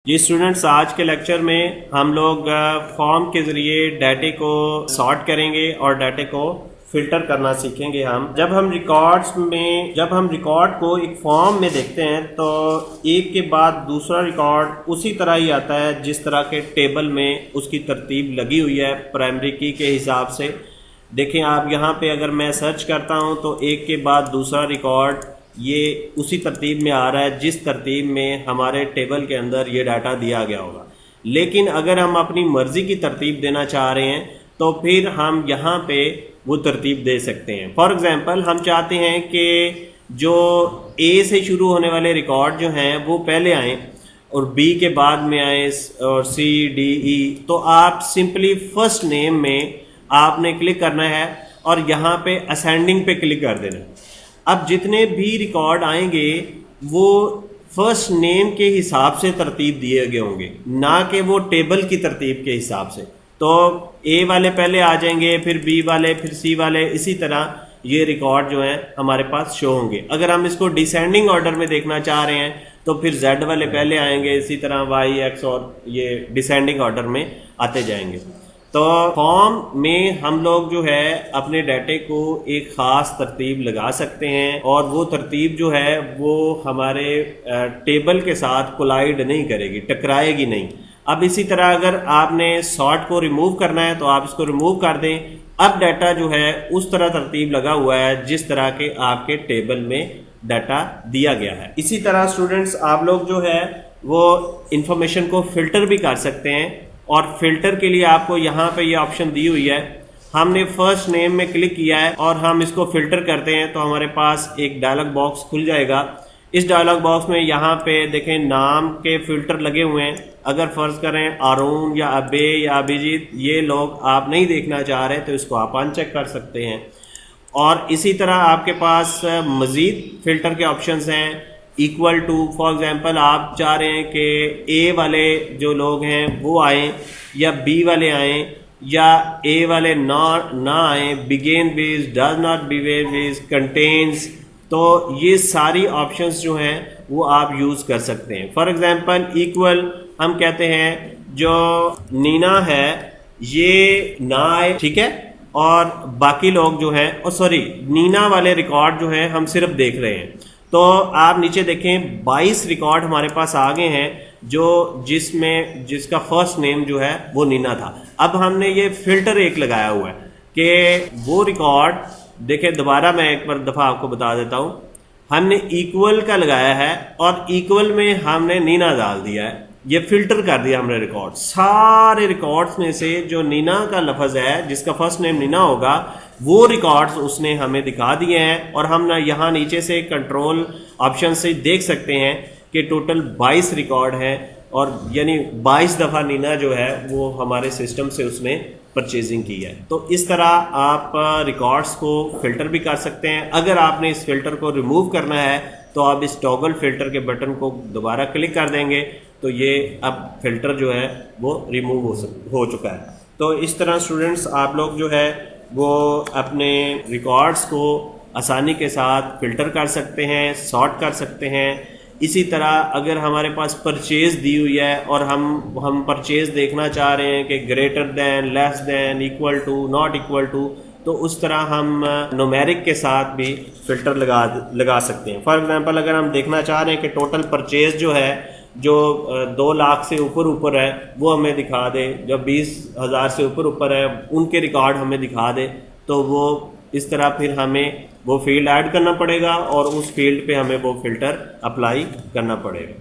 جی students, آج کے lecture میں ہم لوگ فارم کے ذریعے ڈیٹے کو سارٹ کریں گے اور ڈیٹے کو فلٹر کرنا سیکھیں گے. جب ہم ریکارڈ کو ایک فارم میں دیکھتے ہیں تو ایک کے بعد دوسرا ریکارڈ اسی طرح ہی آتا ہے جس طرح کے ٹیبل میں اس کی ترتیب لگی ہوئی ہے پرائمری کی کے حساب سے. دیکھیں آپ یہاں پہ اگر میں سرچ کرتا ہوں تو ایک کے بعد دوسرا ریکارڈ یہ اسی ترتیب میں آ رہا ہے جس ترتیب میں ہمارے ٹیبل کے اندر یہ ڈاٹا دیا گیا ہوگا. لیکن اگر ہم اپنی مرضی کی ترتیب دینا چاہ رہے ہیں تو پھر ہم یہاں پہ وہ ترتیب دے سکتے ہیں. فار ایگزامپل ہم چاہتے ہیں کہ جو اے سے شروع ہونے والے ریکارڈ جو ہیں وہ پہلے آئیں اور بی کے بعد میں آئیں اور سی ڈی ای. تو آپ سمپلی فرسٹ نیم میں آپ نے کلک کرنا ہے اور یہاں پہ اسینڈنگ پہ کلک کر دینا. اب جتنے بھی ریکارڈ آئیں گے وہ فرسٹ نیم کے حساب سے ترتیب دیے گئے ہوں گے، نہ کہ وہ ٹیبل کی ترتیب کے حساب سے. تو اے والے پہلے آ جائیں گے، پھر بی والے، پھر سی والے، اسی طرح یہ ریکارڈ جو ہیں ہمارے پاس شو ہوں گے. اگر ہم اس کو ڈیسینڈنگ آرڈر میں دیکھنا چاہ رہے ہیں تو پھر زیڈ والے پہلے آئیں گے، اسی طرح وائی، ایکس، اور یہ ڈیسینڈنگ آرڈر میں آتے جائیں گے. تو فارم میں ہم لوگ جو ہے اپنے ڈیٹے کو ایک خاص ترتیب لگا سکتے ہیں اور وہ ترتیب جو ہے وہ ہمارے ٹیبل کے ساتھ کولائڈ نہیں کرے گی، ٹکرائے گی نہیں. اب اسی طرح اگر آپ نے سارٹ کو ریموو کرنا ہے تو آپ اس کو ریموو کر دیں. اب ڈیٹا جو ہے اس طرح ترتیب لگا ہوا ہے جس طرح کے آپ کے ٹیبل میں ڈیٹا دیا گیا ہے. اسی طرح اسٹوڈنٹس آپ لوگ جو ہے وہ انفارمیشن کو فلٹر بھی کر سکتے ہیں، اور فلٹر کے لیے آپ کو یہاں پہ یہ آپشن دی ہوئی ہے. ہم نے فرسٹ نیم میں کلک کیا ہے اور ہم اس کو فلٹر کرتے ہیں تو ہمارے پاس ایک ڈائلاگ باکس کھل جائے گا. اس ڈائلاگ باکس میں یہاں پہ دیکھیں نام کے فلٹر لگے ہوئے ہیں. اگر فرض کریں آرون یا ابے یا ابھیجیت یہ لوگ آپ نہیں دیکھنا چاہ رہے تو اس کو آپ ان چیک کر سکتے ہیں. اور اسی طرح آپ کے پاس مزید فلٹر کے آپشنز ہیں. ایکول ٹو، فار ایگزامپل آپ چاہ رہے ہیں کہ اے والے جو لوگ ہیں وہ آئیں یا بی والے آئیں یا اے والے نہ آئیں، begin with, does not begin with, contains. تو یہ ساری آپشنز جو ہیں وہ آپ یوز کر سکتے ہیں. فار ایگزامپل ایکول ہم کہتے ہیں جو نینا ہے یہ نہ آئے، ٹھیک ہے، اور باقی لوگ جو ہیں نینا والے ریکارڈ جو ہیں ہم صرف دیکھ رہے ہیں. تو آپ نیچے دیکھیں 22 ریکارڈ ہمارے پاس آگے ہیں جس کا فرسٹ نیم جو ہے وہ نینا تھا. اب ہم نے یہ فلٹر ایک لگایا ہوا ہے کہ وہ ریکارڈ دیکھیں، دوبارہ میں ایک دفعہ آپ کو بتا دیتا ہوں. ہم نے ایکول کا لگایا ہے اور ایکول میں ہم نے نینا ڈال دیا ہے. یہ فلٹر کر دیا ہم نے ریکارڈ. سارے ریکارڈز میں سے جو نینا کا لفظ ہے جس کا فرسٹ نیم نینا ہوگا وہ ریکارڈز اس نے ہمیں دکھا دیے ہیں. اور ہم یہاں نیچے سے کنٹرول آپشن سے دیکھ سکتے ہیں کہ ٹوٹل 22 ریکارڈ ہیں، اور یعنی 22 دفعہ نینا جو ہے وہ ہمارے سسٹم سے اس نے پرچیزنگ کی ہے. تو اس طرح آپ ریکارڈز کو فلٹر بھی کر سکتے ہیں. اگر آپ نے اس فلٹر کو ریموو کرنا ہے تو آپ اس ٹاگل فلٹر کے بٹن کو دوبارہ کلک کر دیں گے تو یہ اب فلٹر جو ہے وہ ریموو ہو چکا ہے. تو اس طرح اسٹوڈنٹس آپ لوگ جو ہے وہ اپنے ریکارڈز کو آسانی کے ساتھ فلٹر کر سکتے ہیں، سارٹ کر سکتے ہیں. اسی طرح اگر ہمارے پاس پرچیز دی ہوئی ہے اور ہم پرچیز دیکھنا چاہ رہے ہیں کہ greater than, less than, equal to, not equal to, تو اس طرح ہم نومیرک کے ساتھ بھی فلٹر لگا سکتے ہیں. فار ایگزامپل اگر ہم دیکھنا چاہ رہے ہیں کہ ٹوٹل پرچیز جو ہے جو 2 لاکھ سے اوپر ہے وہ ہمیں دکھا دے، جو 20,000 سے اوپر ہے ان کے ریکارڈ ہمیں دکھا دے، تو وہ اس طرح پھر ہمیں وہ فیلڈ ایڈ کرنا پڑے گا اور اس فیلڈ پہ ہمیں وہ فلٹر اپلائی کرنا پڑے گا.